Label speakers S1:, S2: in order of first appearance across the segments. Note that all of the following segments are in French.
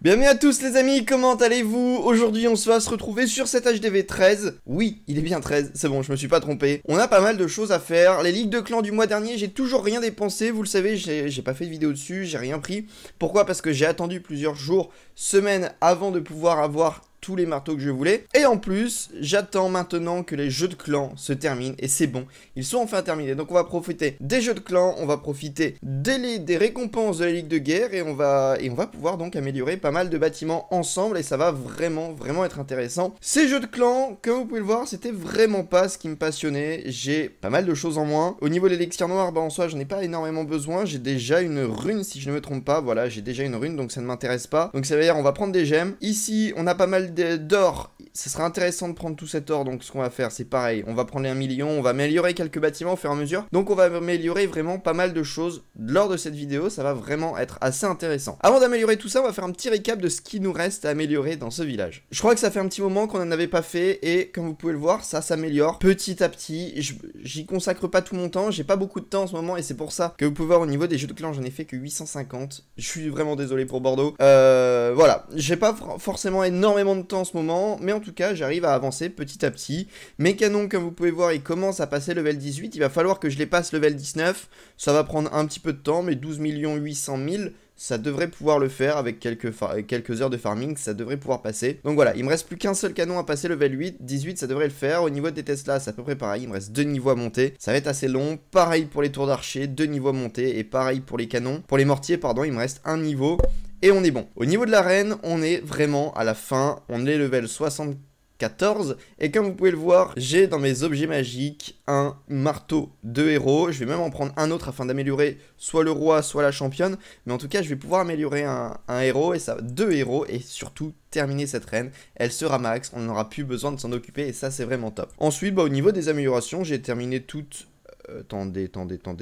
S1: Bienvenue à tous les amis, comment allez-vous? Aujourd'hui on va se retrouver sur cet HDV 13. Oui, il est bien 13, c'est bon, je me suis pas trompé. On a pas mal de choses à faire. Les ligues de clans du mois dernier, j'ai toujours rien dépensé, vous le savez, j'ai pas fait de vidéo dessus, j'ai rien pris. Pourquoi? Parce que j'ai attendu plusieurs jours, semaines avant de pouvoir avoir tous les marteaux que je voulais. Et en plus, j'attends maintenant que les jeux de clans se terminent. Et c'est bon, ils sont enfin terminés. Donc on va profiter des jeux de clans, on va profiter des récompenses de la Ligue de Guerre. Et on va pouvoir donc améliorer pas mal de bâtiments ensemble. Et ça va vraiment être intéressant. Ces jeux de clans, comme vous pouvez le voir, c'était vraiment pas ce qui me passionnait. J'ai pas mal de choses en moins. Au niveau de l'élixir noir, bah en soi, j'en ai pas énormément besoin. J'ai déjà une rune, si je ne me trompe pas. Voilà, j'ai déjà une rune, donc ça ne m'intéresse pas. Donc ça veut dire, on va prendre des gemmes. Ici, on a pas mal d'or. Ce sera intéressant de prendre tout cet or, donc ce qu'on va faire c'est pareil, on va prendre les 1 million, on va améliorer quelques bâtiments au fur et à mesure, donc on va améliorer vraiment pas mal de choses lors de cette vidéo, ça va vraiment être assez intéressant. Avant d'améliorer tout ça, on va faire un petit récap de ce qui nous reste à améliorer dans ce village. Je crois que ça fait un petit moment qu'on n'en avait pas fait, et comme vous pouvez le voir, ça s'améliore petit à petit. J'y consacre pas tout mon temps, j'ai pas beaucoup de temps en ce moment, et c'est pour ça que vous pouvez voir au niveau des jeux de clans, j'en ai fait que 850, je suis vraiment désolé pour Bordeaux. Voilà, j'ai pas forcément énormément de temps en ce moment, mais en tout cas j'arrive à avancer petit à petit. Mes canons, comme vous pouvez voir, ils commencent à passer level 18, il va falloir que je les passe level 19, ça va prendre un petit peu de temps, mais 12 800 000, ça devrait pouvoir le faire avec quelques heures de farming, ça devrait pouvoir passer. Donc voilà, il me reste plus qu'un seul canon à passer level 8, 18 ça devrait le faire. Au niveau des Tesla, c'est à peu près pareil, il me reste 2 niveaux à monter, ça va être assez long. Pareil pour les tours d'archer, 2 niveaux à monter, et pareil pour les canons. Pour les mortiers, pardon, il me reste un niveau. Et on est bon. Au niveau de l'arène, on est vraiment à la fin. On est level 74. Et comme vous pouvez le voir, j'ai dans mes objets magiques un marteau de héros. Je vais même en prendre un autre afin d'améliorer soit le roi, soit la championne. Mais en tout cas, je vais pouvoir améliorer un héros, et ça, 2 héros, et surtout terminer cette reine. Elle sera max, on n'aura plus besoin de s'en occuper, et ça, c'est vraiment top. Ensuite, au niveau des améliorations, j'ai terminé toutes... Attendez,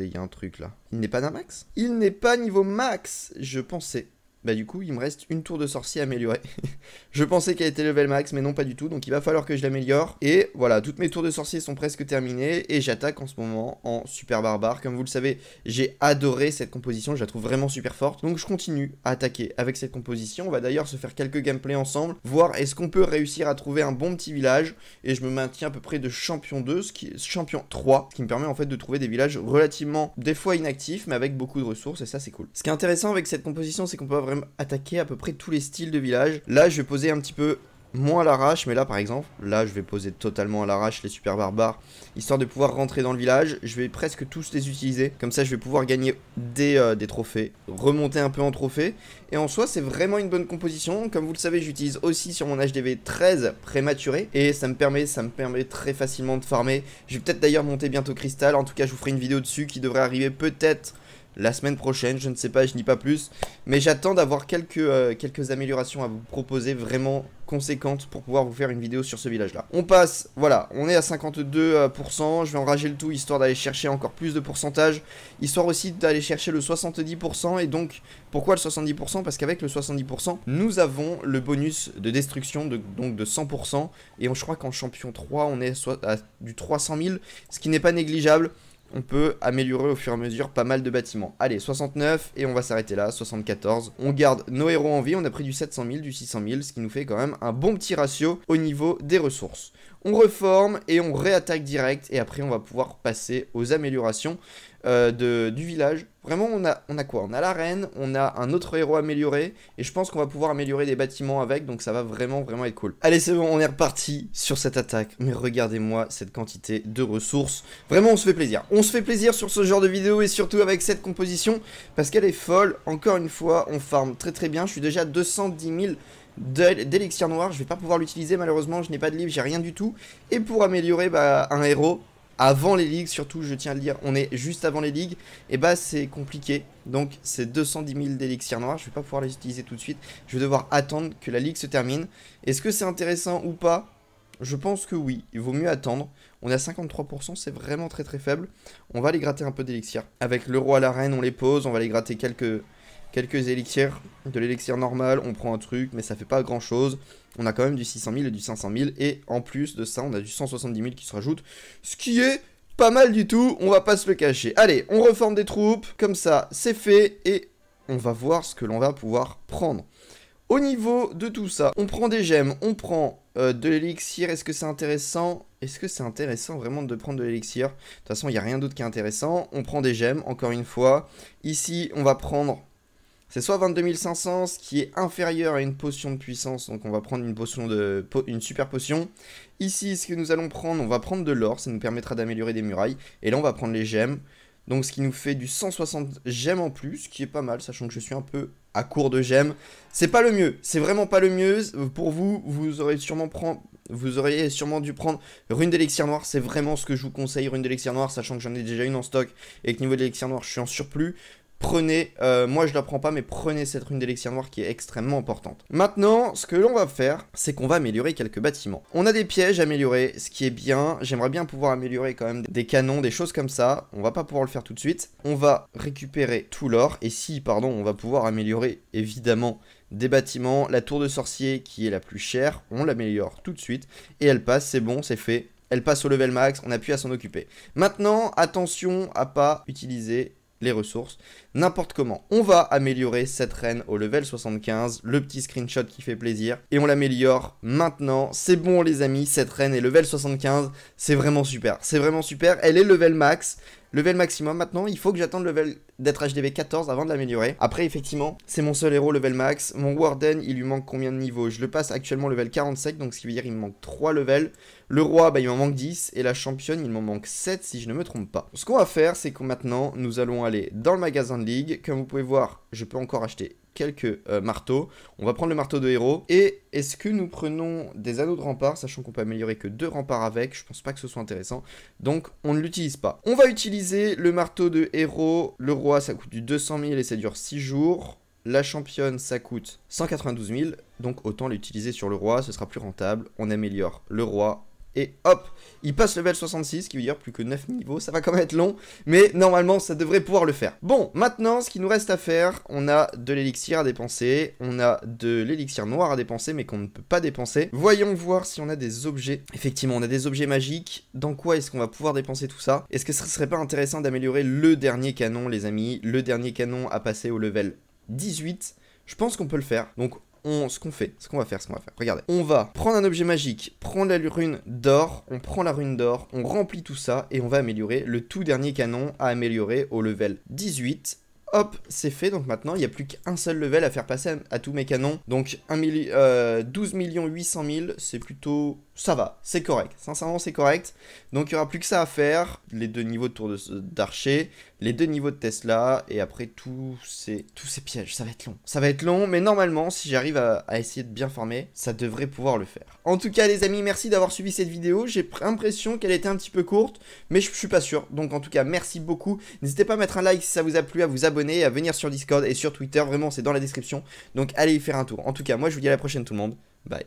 S1: il y a un truc là. Il n'est pas d'un max? Il n'est pas niveau max, je pensais. Bah du coup il me reste une tour de sorcier améliorée. Je pensais qu'elle était level max, mais non pas du tout, donc il va falloir que je l'améliore. Et voilà, toutes mes tours de sorcier sont presque terminées, et j'attaque en ce moment en super barbare. Comme vous le savez, j'ai adoré cette composition, je la trouve vraiment super forte, donc je continue à attaquer avec cette composition. On va d'ailleurs se faire quelques gameplays ensemble, voir est-ce qu'on peut réussir à trouver un bon petit village. Et je me maintiens à peu près de champion 2, champion 3, ce qui me permet en fait de trouver des villages relativement, des fois inactifs, mais avec beaucoup de ressources, et ça c'est cool. Ce qui est intéressant avec cette composition, c'est qu'on peut vraiment attaquer à peu près tous les styles de village. Là je vais poser un petit peu moins à l'arrache, mais là par exemple, là je vais poser totalement à l'arrache les super barbares, histoire de pouvoir rentrer dans le village. Je vais presque tous les utiliser, comme ça je vais pouvoir gagner des trophées, remonter un peu en trophée, et en soi c'est vraiment une bonne composition. Comme vous le savez, j'utilise aussi sur mon HDV 13 prématuré, et ça me permet très facilement de farmer. Je vais peut-être d'ailleurs monter bientôt cristal, en tout cas je vous ferai une vidéo dessus qui devrait arriver peut-être la semaine prochaine, je ne sais pas, je dis pas plus. Mais j'attends d'avoir quelques améliorations à vous proposer, vraiment conséquentes, pour pouvoir vous faire une vidéo sur ce village-là. On passe, voilà, on est à 52%, je vais enrager le tout, histoire d'aller chercher encore plus de pourcentage, histoire aussi d'aller chercher le 70%, et donc, pourquoi le 70%? Parce qu'avec le 70%, nous avons le bonus de destruction, donc de 100%, et je crois qu'en champion 3, on est à du 300 000, ce qui n'est pas négligeable. On peut améliorer au fur et à mesure pas mal de bâtiments. Allez, 69, et on va s'arrêter là, 74. On garde nos héros en vie, on a pris du 700 000, du 600 000, ce qui nous fait quand même un bon petit ratio au niveau des ressources. On reforme, et on réattaque direct, et après on va pouvoir passer aux améliorations du village. Vraiment, on a quoi? On a l'arène, on a un autre héros amélioré, et je pense qu'on va pouvoir améliorer des bâtiments avec, donc ça va vraiment être cool. Allez, c'est bon, on est reparti sur cette attaque, mais regardez-moi cette quantité de ressources. Vraiment, on se fait plaisir. On se fait plaisir sur ce genre de vidéo, et surtout avec cette composition, parce qu'elle est folle. Encore une fois, on farm très bien. Je suis déjà à 210 000 d'élixir noir. Je vais pas pouvoir l'utiliser, malheureusement, je n'ai pas de livre, j'ai rien du tout. Et pour améliorer un héros, avant les ligues, surtout, je tiens à le dire, on est juste avant les ligues, et bah c'est compliqué. Donc c'est 210 000 d'élixir noir, je vais pas pouvoir les utiliser tout de suite, je vais devoir attendre que la ligue se termine. Est-ce que c'est intéressant ou pas? Je pense que oui, il vaut mieux attendre. On est à 53%, c'est vraiment très faible. On va aller gratter un peu d'élixir. Avec le roi à la reine, on les pose, on va aller gratter quelques élixirs, de l'élixir normal, on prend un truc, mais ça fait pas grand chose. On a quand même du 600 000 et du 500 000, et en plus de ça, on a du 170 000 qui se rajoute, ce qui est pas mal du tout, on va pas se le cacher. Allez, on reforme des troupes, comme ça, c'est fait, et on va voir ce que l'on va pouvoir prendre. Au niveau de tout ça, on prend des gemmes, on prend de l'élixir. Est-ce que c'est intéressant? Est-ce que c'est intéressant vraiment de prendre de l'élixir? De toute façon, il n'y a rien d'autre qui est intéressant. On prend des gemmes, encore une fois. Ici, on va prendre... C'est soit 22 500, ce qui est inférieur à une potion de puissance. Donc on va prendre une potion une super potion. Ici, ce que nous allons prendre, on va prendre de l'or. Ça nous permettra d'améliorer des murailles. Et là, on va prendre les gemmes. Donc ce qui nous fait du 160 gemmes en plus, ce qui est pas mal, sachant que je suis un peu à court de gemmes. C'est pas le mieux, c'est vraiment pas le mieux. Pour vous, vous auriez sûrement dû prendre rune d'élixir noir. C'est vraiment ce que je vous conseille, rune d'élixir noir, sachant que j'en ai déjà une en stock et que niveau de l'élixir noir, je suis en surplus. Prenez, moi je la prends pas, mais prenez cette rune d'élixir noir qui est extrêmement importante. Maintenant, ce que l'on va faire, c'est qu'on va améliorer quelques bâtiments. On a des pièges à améliorer, ce qui est bien. J'aimerais bien pouvoir améliorer quand même des canons, des choses comme ça. On va pas pouvoir le faire tout de suite. On va récupérer tout l'or. Et si, pardon, on va pouvoir améliorer évidemment des bâtiments. La tour de sorcier qui est la plus chère, on l'améliore tout de suite. Et elle passe, c'est bon, c'est fait. Elle passe au level max, on a plus à s'en occuper. Maintenant, attention à pas utiliser les ressources, n'importe comment. On va améliorer cette reine au level 75, le petit screenshot qui fait plaisir, et on l'améliore maintenant. C'est bon les amis, cette reine est level 75, c'est vraiment super, elle est level max, level maximum. Maintenant, il faut que j'attende level d'être HDV 14 avant de l'améliorer. Après, effectivement, c'est mon seul héros level max. Mon Warden, il lui manque combien de niveaux? Je le passe actuellement level 47, donc ce qui veut dire qu'il me manque 3 levels. Le roi, bah, il m'en manque 10, et la championne, il m'en manque 7 si je ne me trompe pas. Ce qu'on va faire, c'est que maintenant, nous allons aller dans le magasin de ligue. Comme vous pouvez voir, je peux encore acheter quelques marteaux. On va prendre le marteau de héros. Et est-ce que nous prenons des anneaux de rempart, sachant qu'on peut améliorer que 2 remparts avec? Je pense pas que ce soit intéressant. Donc, on ne l'utilise pas. On va utiliser le marteau de héros. Le roi, ça coûte du 200 000 et ça dure 6 jours. La championne, ça coûte 192 000. Donc, autant l'utiliser sur le roi, ce sera plus rentable. On améliore le roi. Et hop, il passe level 66, ce qui veut dire plus que 9 niveaux, ça va quand même être long, mais normalement ça devrait pouvoir le faire. Bon, maintenant ce qui nous reste à faire, on a de l'élixir à dépenser, on a de l'élixir noir à dépenser, mais qu'on ne peut pas dépenser. Voyons voir si on a des objets. Effectivement, on a des objets magiques. Dans quoi est-ce qu'on va pouvoir dépenser tout ça? Est-ce que ce serait pas intéressant d'améliorer le dernier canon, les amis? Le dernier canon à passer au level 18, je pense qu'on peut le faire, donc... ce qu'on va faire, regardez. On va prendre un objet magique, prendre la rune d'or, on prend la rune d'or, on remplit tout ça et on va améliorer le tout dernier canon à améliorer au level 18. Hop, c'est fait, donc maintenant il n'y a plus qu'un seul level à faire passer à tous mes canons. Donc 12 800 000, c'est plutôt... ça va, c'est correct, sincèrement c'est correct. Donc il n'y aura plus que ça à faire, les 2 niveaux de tour d'archer, les 2 niveaux de Tesla, et après tous ces pièges, ça va être long, mais normalement si j'arrive à essayer de bien farmer, ça devrait pouvoir le faire. En tout cas les amis, merci d'avoir suivi cette vidéo, j'ai l'impression qu'elle était un petit peu courte, mais je suis pas sûr, donc en tout cas merci beaucoup. N'hésitez pas à mettre un like si ça vous a plu, à vous abonner, à venir sur Discord et sur Twitter, vraiment c'est dans la description, donc allez y faire un tour. En tout cas moi je vous dis à la prochaine tout le monde, bye.